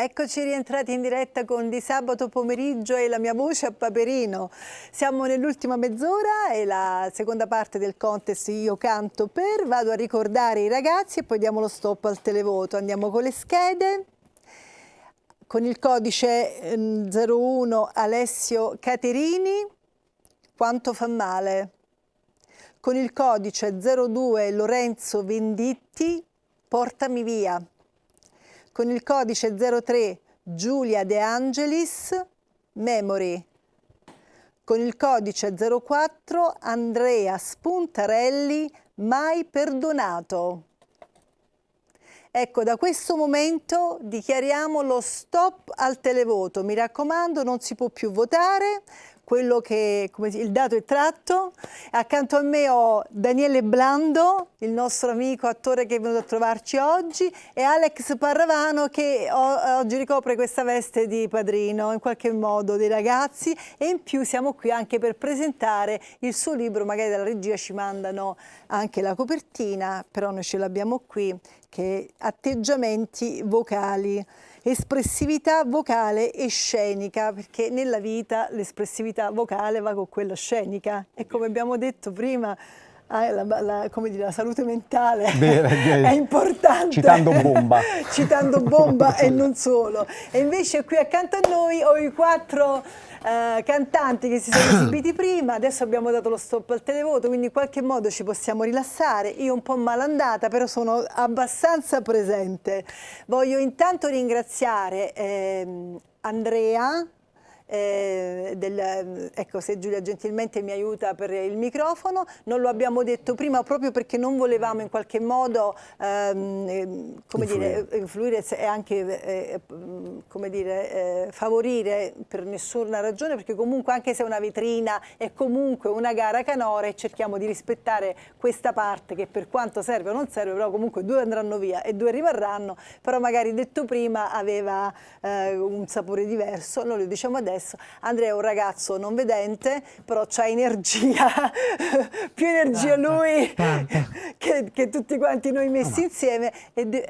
Eccoci rientrati in diretta con Di Sabato Pomeriggio e la mia voce a Paperino. Siamo nell'ultima mezz'ora e la seconda parte del contest Io canto per. Vado a ricordare i ragazzi e poi diamo lo stop al televoto. Andiamo con le schede. Con il codice 01 Alessio Caterini, Quanto fa male. Con il codice 02 Lorenzo Venditti, Portami via. Con il codice 03 Giulia De Angelis, Memory. Con il codice 04 Andrea Spuntarelli, Mai perdonato. Ecco, da questo momento dichiariamo lo stop al televoto. Mi raccomando, non si può più votare. Quello che, il dato è tratto. Accanto a me ho Daniele Blando, il nostro amico attore che è venuto a trovarci oggi, e Alex Parravano che oggi ricopre questa veste di padrino in qualche modo dei ragazzi, e in più siamo qui anche per presentare il suo libro. Magari dalla regia ci mandano anche la copertina, però noi ce l'abbiamo qui, che è Atteggiamenti vocali. Espressività vocale e scenica, perché nella vita l'espressività vocale va con quella scenica, e come abbiamo detto prima la salute mentale è importante. Citando Bomba. Citando Bomba e non solo. E invece qui accanto a noi ho i 4 cantanti che si sono esibiti prima. Adesso abbiamo dato lo stop al televoto, quindi in qualche modo ci possiamo rilassare. Io un po' malandata, però sono abbastanza presente. Voglio intanto ringraziare Andrea, ecco, se Giulia gentilmente mi aiuta per il microfono. Non lo abbiamo detto prima proprio perché non volevamo in qualche modo influire e anche favorire per nessuna ragione, perché comunque anche se è una vetrina è comunque una gara canora e cerchiamo di rispettare questa parte che, per quanto serve o non serve, però comunque 2 andranno via e 2 rimarranno. Però magari detto prima aveva un sapore diverso, noi lo diciamo adesso. Andrea è un ragazzo non vedente, però c'ha energia, più energia lui che tutti quanti noi messi insieme.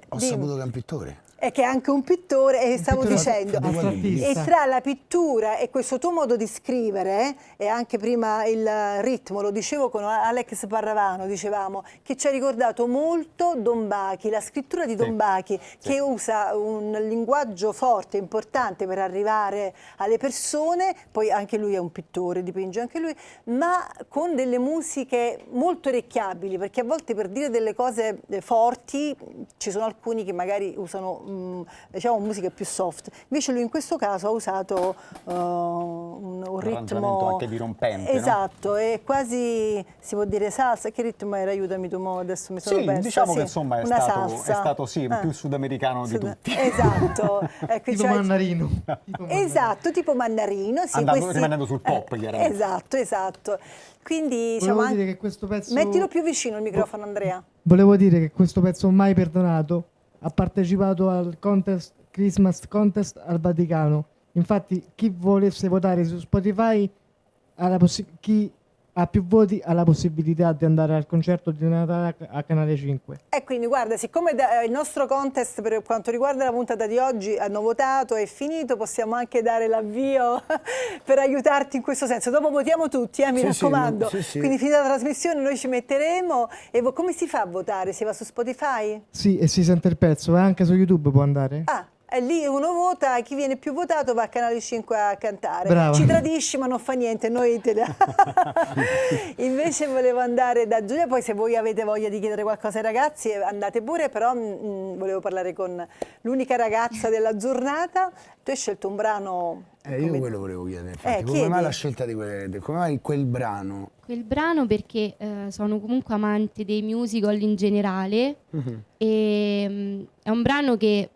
Ho saputo che è un pittore. E che è anche un pittore, e stavo dicendo, e tra la pittura e questo tuo modo di scrivere, e anche prima il ritmo, lo dicevo con Alex Parravano, dicevamo, che ci ha ricordato molto Don Bachi, la scrittura di Don Bachi, che usa un linguaggio forte, importante per arrivare alle persone. Poi anche lui è un pittore, dipinge anche lui, ma con delle musiche molto orecchiabili, perché a volte per dire delle cose forti ci sono alcuni che magari usano diciamo musica più soft. Invece lui in questo caso ha usato un ritmo anche dirompente, esatto, no? E quasi si può dire salsa. Che ritmo era? Aiutami tu, adesso mi sono persa. Diciamo che insomma è stato più sudamericano di tutti. Esatto. Tipo Mannarino. Esatto, tipo Mannarino. Sì, rimanendo sul pop, chiaramente. Esatto. Quindi diciamo, dire che questo pezzo... Mettilo più vicino il microfono, Andrea. Volevo dire che questo pezzo Mai perdonato ha partecipato al Christmas Contest al Vaticano. Infatti chi volesse votare su Spotify, chi ha più voti ha la possibilità di andare al concerto di Natale a Canale 5. E quindi guarda, siccome il nostro contest per quanto riguarda la puntata di oggi hanno votato, è finito, possiamo anche dare l'avvio per aiutarti in questo senso. Dopo votiamo tutti, mi raccomando. Sì. Quindi finita la trasmissione noi ci metteremo. E come si fa a votare? Si va su Spotify? Sì, e si sente il pezzo, e anche su YouTube può andare. E lì uno vota, chi viene più votato va a Canale 5 a cantare. Brava. Ci tradisci, ma non fa niente, noi Invece volevo andare da Giulia, poi se voi avete voglia di chiedere qualcosa ai ragazzi andate pure, però volevo parlare con l'unica ragazza della giornata. Tu hai scelto un brano... Io quello volevo chiedere, infatti, come mai la scelta di come mai quel brano? Quel brano perché sono comunque amante dei musical in generale, e è un brano che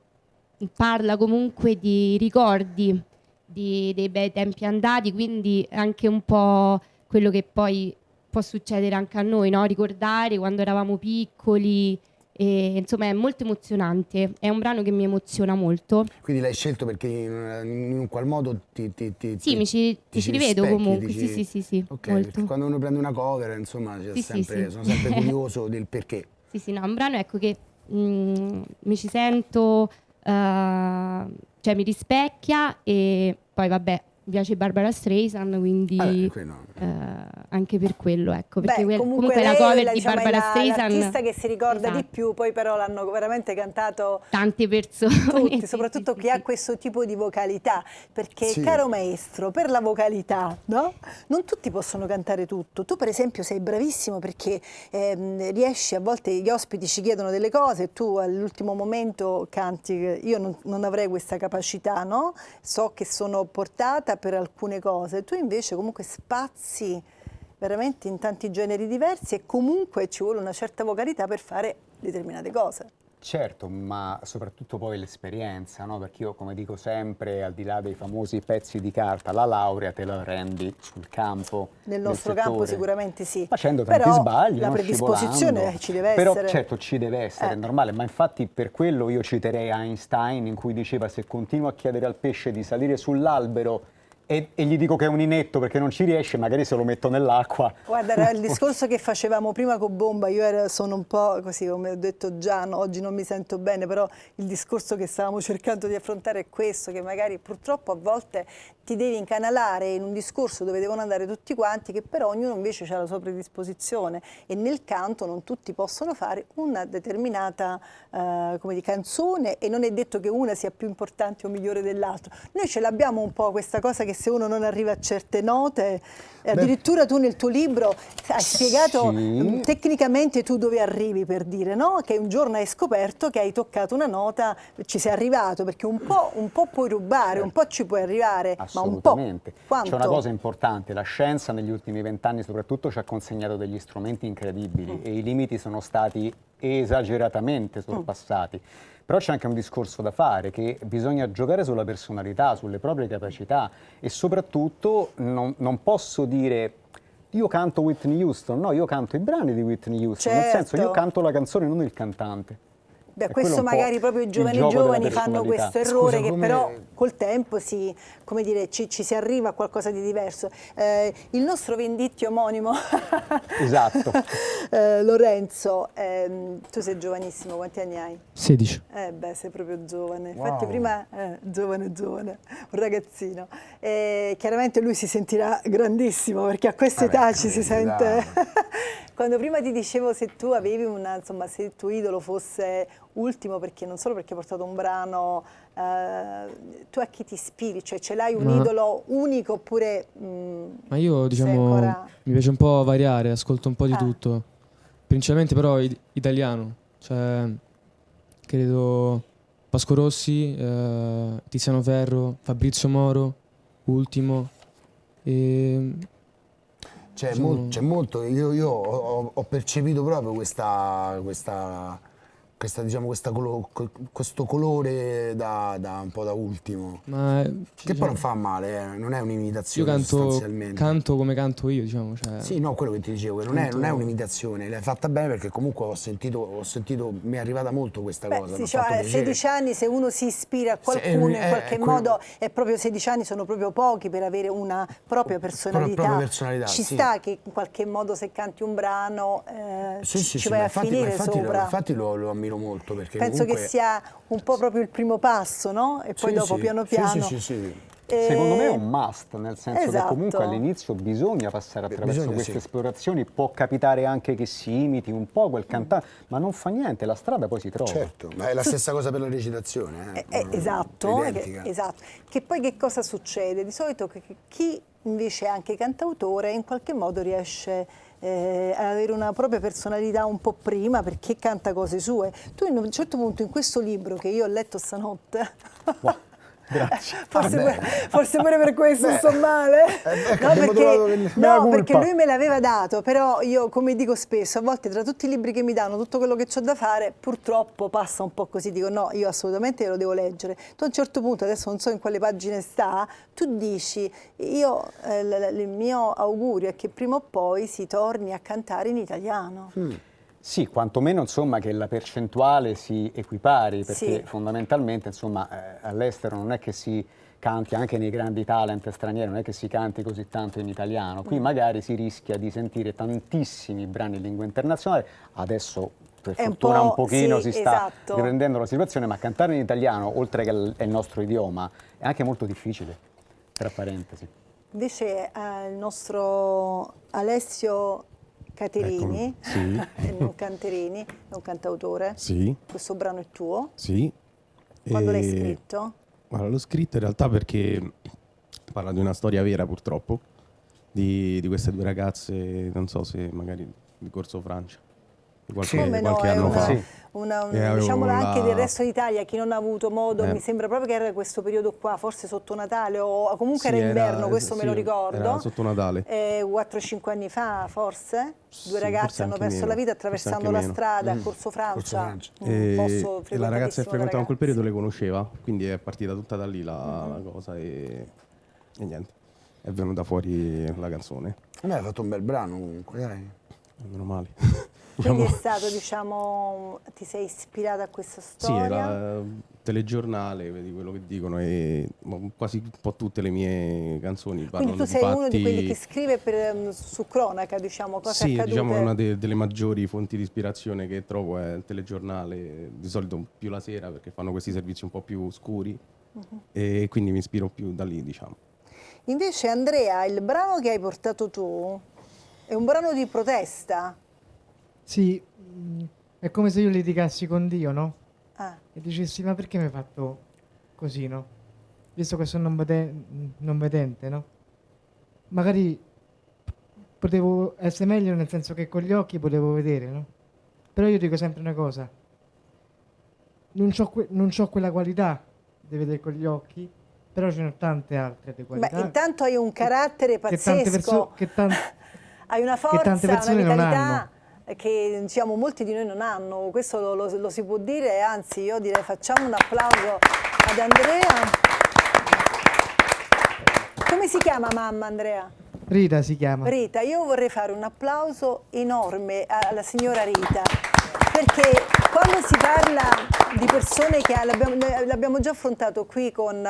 parla comunque di ricordi dei bei tempi andati, quindi è anche un po' quello che poi può succedere anche a noi, no? Ricordare quando eravamo piccoli, e, insomma è molto emozionante, è un brano che mi emoziona molto. Quindi l'hai scelto perché in un qual modo ti ci rivedo comunque, sì, ok, molto. Quando uno prende una cover, insomma, sono sempre curioso del perché. Sì, no, è un brano, ecco, che mi ci sento cioè mi rispecchia, e poi vabbè, mi piace Barbara Streisand, quindi anche per quello, ecco, perché comunque la cover di Barbara Streisand, l'artista che si ricorda di più, poi però l'hanno veramente cantato tante persone, tutti, soprattutto chi ha questo tipo di vocalità, perché caro maestro, per la vocalità, no? Non tutti possono cantare tutto. Tu per esempio sei bravissimo perché riesci, a volte gli ospiti ci chiedono delle cose e tu all'ultimo momento canti. Io non avrei questa capacità, no? So che sono portata per alcune cose, tu invece comunque spazi veramente in tanti generi diversi e comunque ci vuole una certa vocalità per fare determinate cose. Certo, ma soprattutto poi l'esperienza, no? Perché io, come dico sempre, al di là dei famosi pezzi di carta, la laurea te la rendi sul campo. Nel nostro campo sicuramente sì. Facendo tanti sbagli, la predisposizione ci deve essere. Però certo ci deve essere, è normale, ma infatti per quello io citerei Einstein, in cui diceva: se continuo a chiedere al pesce di salire sull'albero e gli dico che è un inetto perché non ci riesce, magari se lo metto nell'acqua. Guarda, era il discorso che facevamo prima con Bomba, sono un po' così, come ho detto già, no, oggi non mi sento bene, però il discorso che stavamo cercando di affrontare è questo, che magari purtroppo a volte ti devi incanalare in un discorso dove devono andare tutti quanti, che però ognuno invece ha la sua predisposizione, e nel canto non tutti possono fare una determinata canzone, e non è detto che una sia più importante o migliore dell'altra. Noi ce l'abbiamo un po' questa cosa che se uno non arriva a certe note, addirittura tu nel tuo libro hai spiegato tecnicamente tu dove arrivi, per dire, no? Che un giorno hai scoperto che hai toccato una nota, ci sei arrivato, perché un po' puoi rubare, un po' ci puoi arrivare, ma un po'. C'è una cosa importante: la scienza negli ultimi 20 anni soprattutto ci ha consegnato degli strumenti incredibili e i limiti sono stati esageratamente sorpassati. Però c'è anche un discorso da fare, che bisogna giocare sulla personalità, sulle proprie capacità, e soprattutto non posso dire io canto Whitney Houston, no, io canto i brani di Whitney Houston, nel senso io canto la canzone, non il cantante. Beh, questo magari proprio i giovani fanno questo errore. Scusa, che però col tempo ci si arriva a qualcosa di diverso. Il nostro Venditti omonimo, esatto. Lorenzo, tu sei giovanissimo, quanti anni hai? 16. Beh, sei proprio giovane. Infatti prima, giovane, un ragazzino. Chiaramente lui si sentirà grandissimo, perché a questa età ci si sente... Quando prima ti dicevo se tu avevi se il tuo idolo fosse Ultimo, perché non solo perché hai portato un brano, tu a chi ti ispiri? Cioè ce l'hai un idolo unico oppure... Ma io mi piace un po' variare, ascolto un po' di tutto, principalmente però italiano, cioè credo Vasco Rossi, Tiziano Ferro, Fabrizio Moro, Ultimo e... C'è molto, io ho percepito proprio questo colore da un po' da Ultimo, che poi non fa male, non è un'imitazione sostanzialmente. Io canto come canto io, diciamo. Cioè, sì, no, quello che ti dicevo, non è un'imitazione, l'hai fatta bene, perché comunque ho sentito, mi è arrivata molto questa cosa. Sì, cioè, a 16 anni se uno si ispira a qualcuno in qualche modo, è proprio 16 anni sono proprio pochi per avere una propria personalità. Ci sta che in qualche modo se canti un brano ci vai a finire sopra. Infatti lo ammiro molto, perché penso comunque... che sia un po' proprio il primo passo, no? E poi dopo piano piano. Secondo me è un must, nel senso che comunque all'inizio bisogna passare attraverso queste esplorazioni. Può capitare anche che si imiti un po' quel cantante, ma non fa niente, la strada poi si trova. Certo, ma è la stessa cosa per la recitazione. Esatto. Che poi che cosa succede? Di solito chi invece è anche cantautore in qualche modo riesce ad avere una propria personalità un po' prima, perché canta cose sue. Tu a un certo punto in questo libro che io ho letto stanotte, grazie. Forse pure per questo sto male. Perché lui me l'aveva dato, però io, come dico spesso, a volte tra tutti i libri che mi danno, tutto quello che ho da fare, purtroppo passa un po' così, dico no, io assolutamente lo devo leggere. Tu a un certo punto, adesso non so in quale pagine sta, tu dici, il mio augurio è che prima o poi si torni a cantare in italiano. Sì, quantomeno insomma che la percentuale si equipari, perché fondamentalmente insomma all'estero non è che si canti, anche nei grandi talent stranieri non è che si canti così tanto in italiano. Qui magari si rischia di sentire tantissimi brani in lingua internazionale. Adesso per È un fortuna po', un pochino sì, si sta esatto. riprendendo la situazione, ma cantare in italiano, oltre che è il nostro idioma, è anche molto difficile, tra parentesi. Invece il nostro Alessio Caterini, Eccomi, sì. non Canterini, è un cantautore. Sì, Questo brano è tuo. sì. Quando l'hai E- scritto? Guarda, l'ho scritto in realtà perché parla di una storia vera, purtroppo, di queste due ragazze, non so se magari di Corso Francia, di Come no, qualche è anno fa. Sì. avevo diciamola anche la- del resto d'Italia, chi non ha avuto modo, Eh. mi sembra proprio che era questo periodo qua, forse sotto Natale o comunque Sì, era inverno, questo me sì, lo ricordo. era sotto Natale. 4-5 anni fa, forse? Sì, Due ragazze forse hanno anche perso meno, la vita forse attraversando anche la meno. strada a Corso Francia. Corso Francia. Un E posto la ragazza che frequentatissimo da frequentava in quel periodo le ragazzi. conosceva, quindi è partita tutta da lì la cosa e niente, è venuta fuori la canzone. A me hai fatto un bel brano comunque, dai. Meno male. Quindi è Diciamo- stato, diciamo, ti sei ispirata a questa Sì, storia? era telegiornale, vedi quello che dicono, e quasi un po' tutte le mie canzoni Quindi parlano tu di sei uno di fatti. quelli che scrive su cronaca, diciamo, cose Sì, accadute. diciamo una delle maggiori fonti di ispirazione che trovo è il telegiornale, di solito più la sera perché fanno questi servizi un po' più scuri e quindi mi ispiro più da lì, diciamo. Invece Andrea, il brano che hai portato tu è un brano di protesta. Sì, è come se io litigassi con Dio, no? Ah, E dicessi, ma perché mi hai fatto così, no? Visto che sono non vedente, no? Magari potevo essere meglio nel senso che con gli occhi potevo vedere, no? Però io dico sempre una cosa, non c'ho quella qualità di vedere con gli occhi, però ce ne sono tante altre di beh, qualità. intanto hai un carattere che tante pazzesco, che hai una che forza, tante una persone non vitalità hanno. che diciamo, molti di noi non hanno. Questo lo si può dire, anzi io direi facciamo un applauso ad Andrea. Come si chiama mamma, Andrea? Rita si chiama. Rita, io vorrei fare un applauso enorme alla signora Rita, perché quando si parla di persone che l'abbiamo già affrontato qui con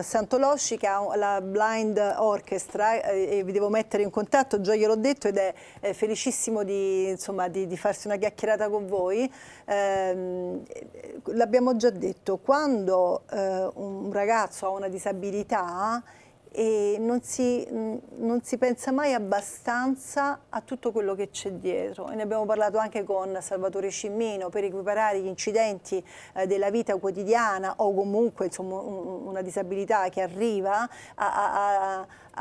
Santolosci, che ha la Blind Orchestra, e vi devo mettere in contatto, già gliel'ho detto, ed è felicissimo di farsi una chiacchierata con voi. L'abbiamo già detto, quando un ragazzo ha una disabilità, e non si pensa mai abbastanza a tutto quello che c'è dietro, e ne abbiamo parlato anche con Salvatore Cimmino, per equiparare gli incidenti della vita quotidiana o comunque insomma, una disabilità che arriva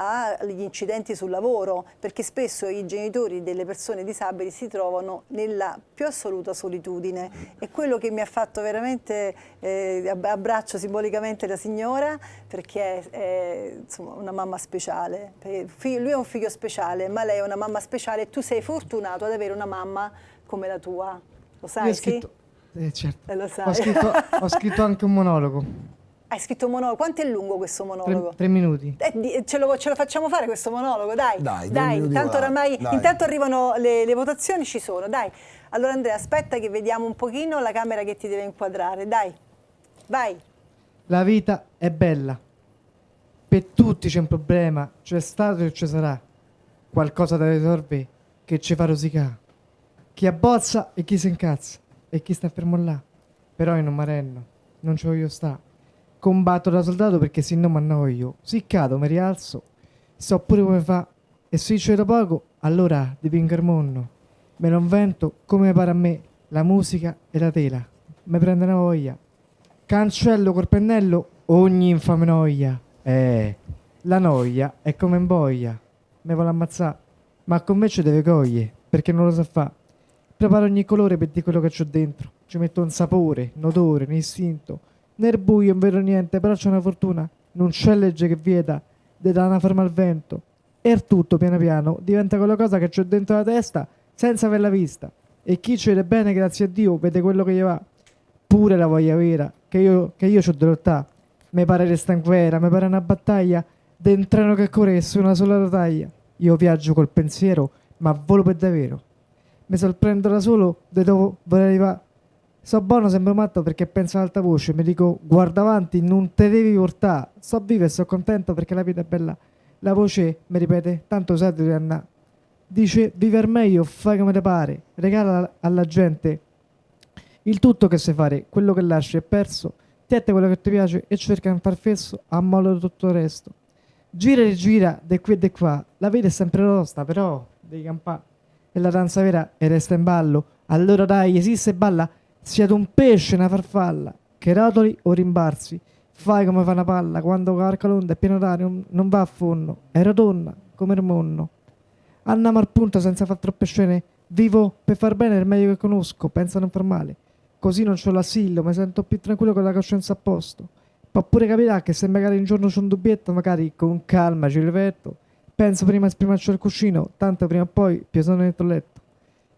agli incidenti sul lavoro, perché spesso i genitori delle persone disabili si trovano nella più assoluta solitudine. E quello che mi ha fatto veramente, abbraccio simbolicamente la signora, perché è insomma, una mamma speciale. Lui è un figlio speciale, ma lei è una mamma speciale, e tu sei fortunato ad avere una mamma come la tua. Lo sai, Io ho scritto, certo. Lo sai. Ho scritto anche un monologo, Hai scritto un monologo. Quanto è lungo questo monologo? 3 minuti. Ce lo facciamo fare questo monologo, dai. Dai, 3 minuti Tanto va, oramai, dai. intanto arrivano le votazioni, ci sono, dai. Allora Andrea, aspetta che vediamo un pochino la camera che ti deve inquadrare, dai. Vai. La vita è bella. Per tutti c'è un problema, c'è stato e ci sarà. Qualcosa da risolvere che ci fa rosicare. Chi abbozza e chi si incazza. E chi sta fermo là. Però io non mi arrenno, non ci voglio sta. Combatto da soldato perché se no mi annoio. Se cado mi rialzo, so pure come fa. E se c'era poco, allora dipingo il mondo. Me lo invento come pare a me, la musica e la tela. Mi prende una voglia. Cancello col pennello ogni infame noia. La noia è come in boia. Mi vuole ammazzare, ma con me ci deve cogliere, perché non lo sa fa. Preparo ogni colore per di quello che c'ho dentro. Ci metto un sapore, un odore, un istinto. Nel buio non vedo niente, però c'è una fortuna. Non c'è legge che vieta di dare una ferma al vento. E il tutto, piano piano, diventa quella cosa che c'ho dentro la testa senza averla vista. E chi ci vede bene, grazie a Dio, vede quello che gli va. Pure la voglia vera, che io c'ho di lottà. Mi pare resta in guerra, mi pare una battaglia d'un treno che corre su una sola rotaia. Io viaggio col pensiero, ma volo per davvero. Mi sorprendo da solo da dove vorrei arrivare. So buono, sembro matto perché penso ad alta voce. Mi dico, guarda avanti, non te devi portare. So vivo e so contento perché la vita è bella. La voce mi ripete, tanto sai di andare. dice viver meglio, fai come te pare, regala alla gente il tutto che sai fare, quello che lasci è perso, tiette quello che ti piace e cerca di far fesso a modo di tutto il resto. Gira e rigira, di qui e di qua, la vita è sempre tosta, però devi campare. E la danza vera e resta in ballo, allora dai, esiste e balla, siate un pesce, una farfalla, che rotoli o rimbalzi, fai come fa una palla, quando carca l'onda è pieno d'aria, non va a fondo, è rotonda come il mondo. Andiamo al punto senza far troppe scene, vivo per far bene il meglio che conosco, pensa a non far male, così non c'ho l'assillo, mi sento più tranquillo con la coscienza a posto. Può pure capitare che se magari un giorno c'è un dubbietto, magari con calma ci rifletto, penso prima a sprimarci il cuscino, tanto prima o poi più sono dentro il letto.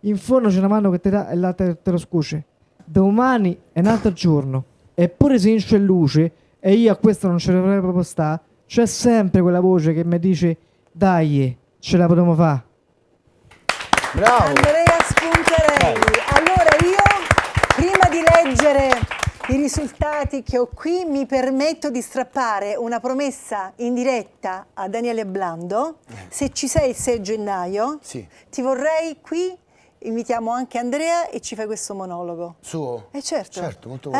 In fondo c'è una mano che ti dà e l'altra te lo scuce. Domani è un altro giorno, eppure se non c'è luce, e io a questo non ce ne vorrei proprio stare, c'è sempre quella voce che mi dice dai, ce la potremo fare. Bravo. Andrea Spuntarelli. Allora io, prima di leggere i risultati che ho qui, mi permetto di strappare una promessa in diretta a Daniele Blando. Se ci sei il 6 gennaio, Sì. ti vorrei qui, invitiamo anche Andrea e ci fai questo monologo. Suo? Certo. Certo, molto Ti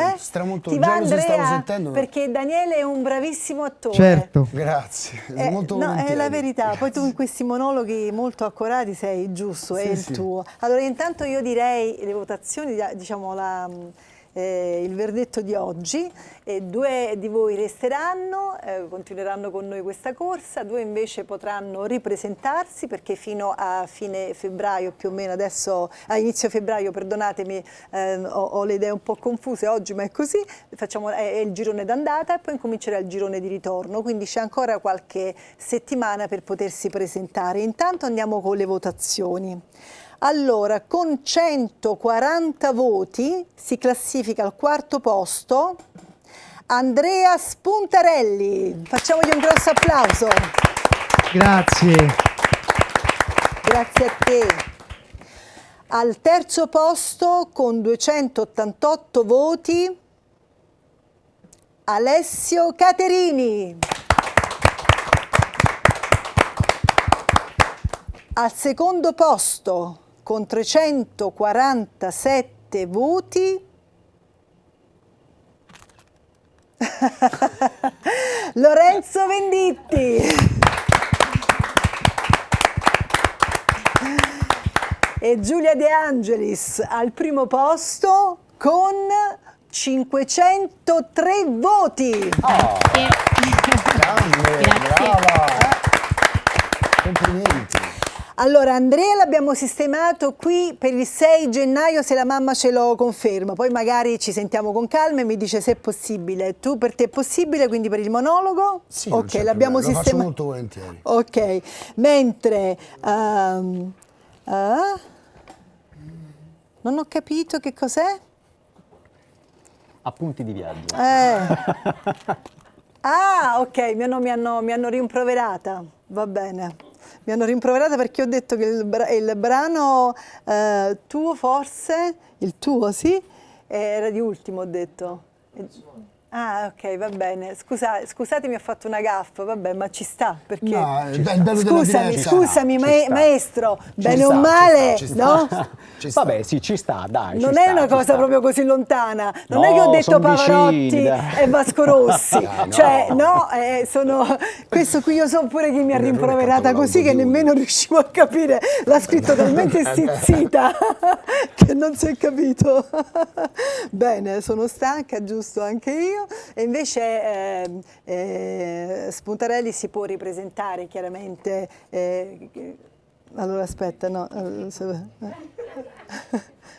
va già lo stavo Andrea? sentendo. Perché Daniele è un bravissimo attore. Certo. Grazie, molto no, è volentieri. la verità. Poi tu in questi monologhi molto accurati sei giusto, è Sì, il sì. tuo. Allora intanto io direi le votazioni, diciamo il verdetto di oggi. 2 di voi resteranno, continueranno con noi questa corsa, 2 invece potranno ripresentarsi perché fino a fine febbraio più o meno, adesso a inizio febbraio, perdonatemi, ho le idee un po' confuse oggi, ma è così, è il girone d'andata e poi comincerà il girone di ritorno, quindi c'è ancora qualche settimana per potersi presentare. Intanto andiamo con le votazioni. Allora, con 140 voti si classifica al 4° posto Andrea Spuntarelli. Facciamogli un grosso applauso. Grazie. Grazie a te. Al 3° posto con 288 voti Alessio Caterini. Al 2° posto con 347 voti Lorenzo Venditti. E Giulia De Angelis al 1° posto con 503 voti. Grande, brava. Complimenti. Allora, Andrea l'abbiamo sistemato qui per il 6 gennaio, se la mamma ce lo conferma. Poi magari ci sentiamo con calma e mi dice se è possibile. Tu, per te è possibile, quindi per il monologo? Sì, non ok, c'è l'abbiamo problema, lo faccio sistemato. molto volentieri. Ok, mentre non ho capito che cos'è. Appunti di viaggio. Ah, ok, mi hanno rimproverata, va bene. Mi hanno rimproverata perché ho detto che il brano tuo, forse, il tuo, sì, era di ultimo, ho detto. Ah, ok, va bene. Scusatemi, ho fatto una gaffa, vabbè, ma ci sta, perché... No, è il bello della diretta. Scusami, Ci sta. maestro, bene sta, o male, ci sta, no? Ci sta. Vabbè, sì, ci sta, dai. Non ci è sta, una ci cosa sta. proprio così lontana, non No, è che ho detto son Pavarotti vicini, dai. e Vasco Rossi, Dai, cioè no. questo qui io so pure chi mi ha Un errore rimproverata fatto così che l'autotune. nemmeno riuscivo a capire, l'ha scritto talmente stizzita che non si è capito. Bene, sono stanca, giusto anche io, e invece Spuntarelli si può ripresentare chiaramente. Allora aspetta, no.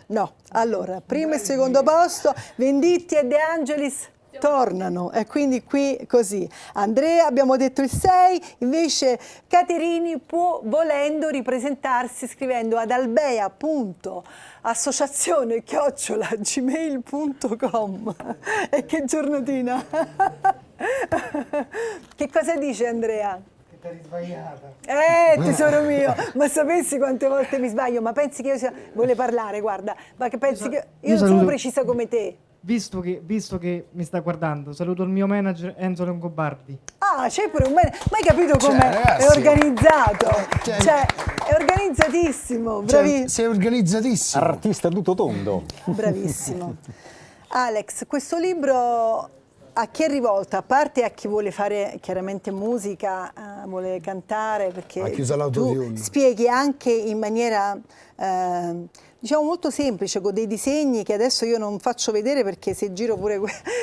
No, allora, 1° e 2° posto, Venditti e De Angelis tornano, e quindi qui così. Andrea, abbiamo detto il 6, invece Caterini può, volendo, ripresentarsi scrivendo ad albea.associazione@gmail.com. E che giornatina! Che cosa dice Andrea? Tesoro mio, ma sapessi quante volte mi sbaglio? Ma pensi che io vuole parlare, guarda, ma che pensi che io non sono saluto- precisa come te? visto che mi sta guardando, saluto il mio manager Enzo Longobardi. Ah, c'è pure un bene. Ma hai capito come ragazzi, è organizzato? cioè- È organizzatissimo, bravissimo. Sei organizzatissimo. Artista tutto tondo. Bravissimo. Alex, questo libro a chi è rivolto? A parte a chi vuole fare chiaramente musica, vuole cantare, perché A chi usa tu l'autotune. spieghi anche in maniera diciamo molto semplice, con dei disegni che adesso io non faccio vedere, perché se giro pure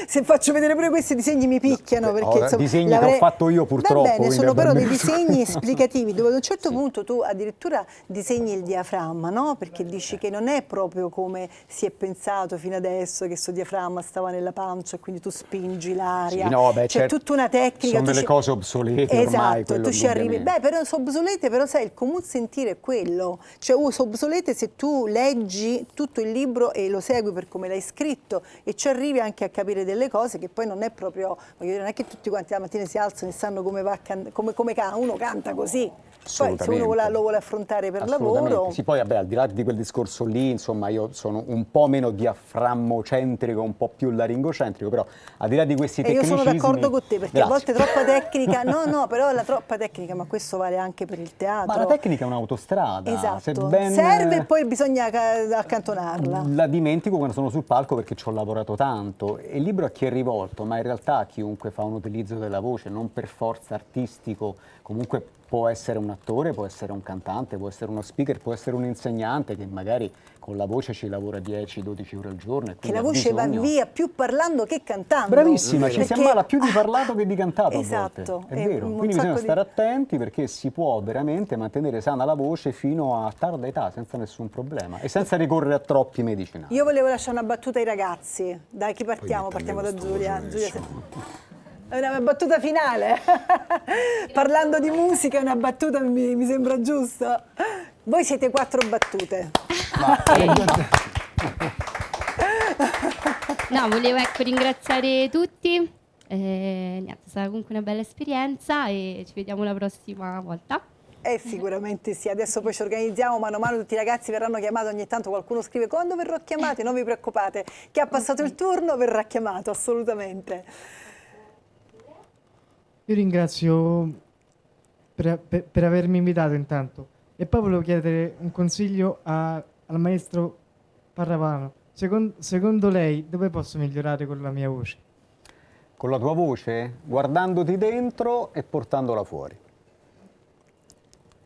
se faccio vedere pure questi disegni mi picchiano, perché insomma, disegni che ho fatto io purtroppo. va bene, quindi sono però dei vabbè. disegni esplicativi dove ad un certo punto tu addirittura disegni il diaframma, no? Perché dici che non è proprio come si è pensato fino adesso, che questo diaframma stava nella pancia e quindi tu spingi l'aria. Sì, no, vabbè, c'è certo, tutta una tecnica. sono tu delle cose obsolete ormai, esatto, quello tu ci arrivi. indubbiamente. Beh, però sono obsolete, però sai, il comune sentire è quello. Cioè, sono obsolete se tu leggi tutto il libro e lo segui per come l'hai scritto e ci arrivi anche a capire delle cose che poi non è proprio, voglio dire, non è che tutti quanti la mattina si alzano e sanno come va uno canta così. Poi se uno lo vuole affrontare per lavoro. Sì, poi vabbè, al di là di quel discorso lì, insomma, io sono un po' meno diaframmocentrico, un po' più laringocentrico, però al di là di questi E io tecnicismi... sono d'accordo con te, perché a volte Grazie. troppa tecnica, no, però la troppa tecnica, ma questo vale anche per il teatro. Ma la tecnica è un'autostrada. Esatto, se ben- serve e poi bisogna accantonarla. La dimentico quando sono sul palco perché ci ho lavorato tanto. E il libro a chi è rivolto, ma in realtà a chiunque fa un utilizzo della voce, non per forza artistico, comunque può essere un attore, può essere un cantante, può essere uno speaker, può essere un insegnante che magari con la voce ci lavora 10-12 ore al giorno. E Che quindi la ha voce va bisogno- via più parlando che cantando. Bravissima, ci si Perché- ammala più di parlato che di cantato Esatto, a volte. è È vero, un quindi sacco bisogna di- stare attenti perché si può veramente mantenere sana la voce fino a tarda età senza nessun problema e senza ricorrere a troppi medicinali. Io volevo lasciare una battuta ai ragazzi. Dai, chi partiamo? Poi Partiamo da questo Giulia. voce Giulia, nessuno. è una battuta finale. Parlando di musica, una battuta mi sembra giusto. Voi siete 4 battute. No, volevo ringraziare tutti. Niente, è stata comunque una bella esperienza e ci vediamo la prossima volta. Sicuramente sì, adesso poi ci organizziamo, mano a mano tutti i ragazzi verranno chiamati, ogni tanto qualcuno scrive quando verrò chiamati, non vi preoccupate, chi ha passato il turno verrà chiamato, assolutamente. Io ringrazio per avermi invitato intanto. E poi volevo chiedere un consiglio al maestro Parravano. Secondo lei dove posso migliorare con la mia voce? Con la tua voce, guardandoti dentro e portandola fuori.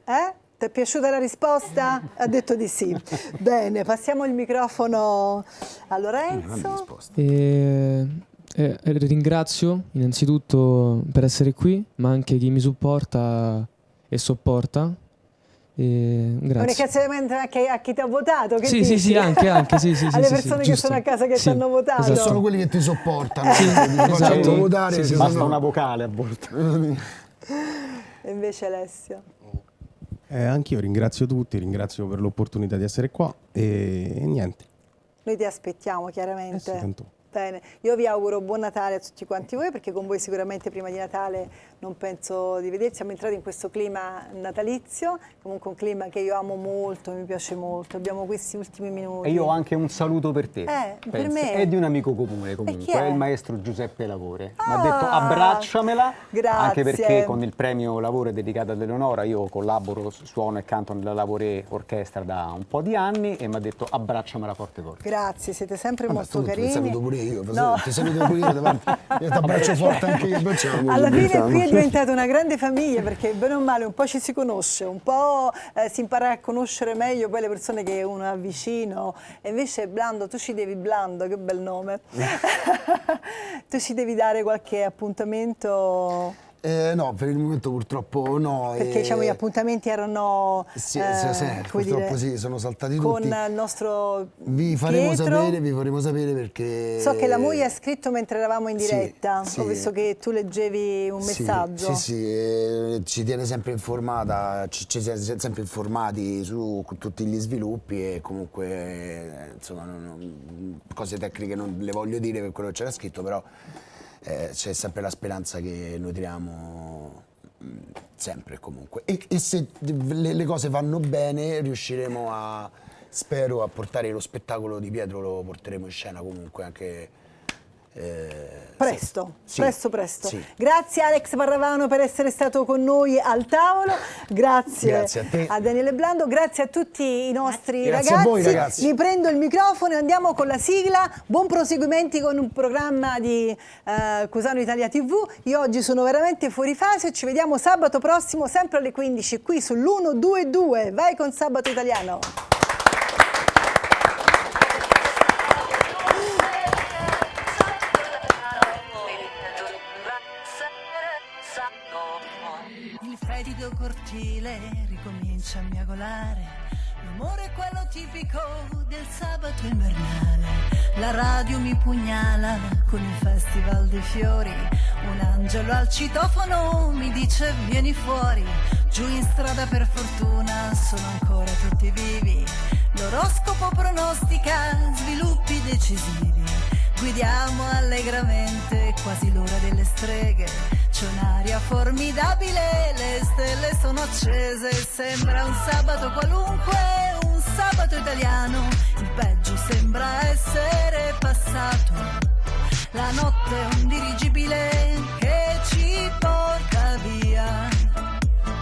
Ti è piaciuta la risposta? Ha detto di sì. Bene, passiamo il microfono a Lorenzo. Ringrazio innanzitutto per essere qui, ma anche chi mi supporta e sopporta. Un Grazie. ringraziamento anche a chi ti ha votato. Che Sì, dici? sì, anche, sì, sì, alle sì, persone sì, che giusto. sono a casa che Sì, ti hanno votato. esatto. Sono quelli che ti sopportano. Sì, Ti esatto. faccio votare. Sì, sì, se Basta no- una vocale a volte. E invece Alessio. Anch'io ringrazio tutti, ringrazio per l'opportunità di essere qua e niente. Noi ti aspettiamo chiaramente. Sì, tanto. Bene, io vi auguro buon Natale a tutti quanti voi, perché con voi sicuramente prima di Natale non penso di vederci. Siamo entrati in questo clima natalizio, comunque un clima che io amo molto, mi piace molto. Abbiamo questi ultimi minuti. E io ho anche un saluto per te. Per pensa. me? È di un amico comune chi comunque, è? è il maestro Giuseppe Lavore. Mi Ah, ha detto abbracciamela, grazie. anche perché con il premio Lavore dedicato ad Eleonora io collaboro, suono e canto nella Lavore Orchestra da un po' di anni e mi ha detto abbracciamela forte forte. Grazie, siete sempre Vabbè, molto tu carini. Ti saluto pure io. No. Ti saluto pure io davanti. Io ti abbraccio forte anche io. Abbracciamo. Alla fine Abbracciamo. qui è diventata una grande famiglia, perché bene o male un po' ci si conosce, un po' si impara a conoscere meglio poi le persone che uno ha vicino. E invece Blando, tu ci devi, Blando, che bel nome, tu ci devi dare qualche appuntamento. No, per il momento purtroppo no. Perché diciamo gli appuntamenti erano Sì, come purtroppo dire, sì, sono saltati con tutti. il nostro Vi faremo Pietro. sapere perché... So che la moglie ha scritto mentre eravamo in Sì, diretta, sì. ho visto che tu leggevi un Sì, messaggio. Sì, ci tiene sempre informata, ci siamo sempre informati su tutti gli sviluppi e comunque insomma cose tecniche non le voglio dire per quello che c'era scritto, però c'è sempre la speranza che nutriamo sempre comunque e se le cose vanno bene riusciremo a spero a portare lo spettacolo di Pietro, lo porteremo in scena comunque anche presto, sì. presto. Sì. Grazie Alex Parravano per essere stato con noi al tavolo, grazie a te, a Daniele Blando, grazie a tutti i nostri grazie a voi, ragazzi. Mi prendo il microfono e andiamo con la sigla. Buon proseguimenti con un programma di Cusano Italia TV. Io oggi sono veramente fuori fase e ci vediamo sabato prossimo sempre alle 15 qui sull'122. Vai con Sabato Italiano. Il fetido cortile ricomincia a miagolare, l'umore è quello tipico del sabato invernale. La radio mi pugnala con il festival dei fiori, un angelo al citofono mi dice vieni fuori. Giù in strada per fortuna sono ancora tutti vivi, l'oroscopo pronostica sviluppi decisivi. Guidiamo allegramente, quasi l'ora delle streghe. C'è un'aria formidabile, le stelle sono accese. Sembra un sabato qualunque, un sabato italiano. Il peggio sembra essere passato. La notte è un dirigibile che ci porta via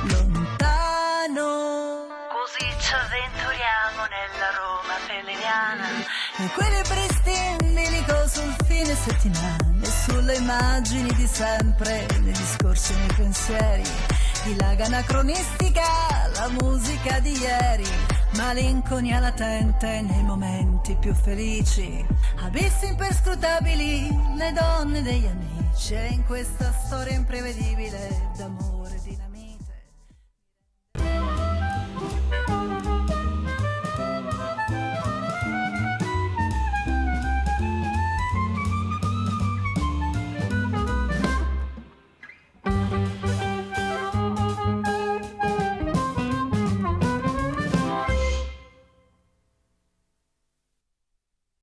lontano. Così ci avventuriamo nella Roma peleniana. E quelle pristine sul fine settimana e sulle immagini di sempre, nei discorsi e nei pensieri, dilaga anacronistica la musica di ieri, malinconia latente nei momenti più felici, abissi imperscrutabili le donne degli amici, e in questa storia imprevedibile d'amore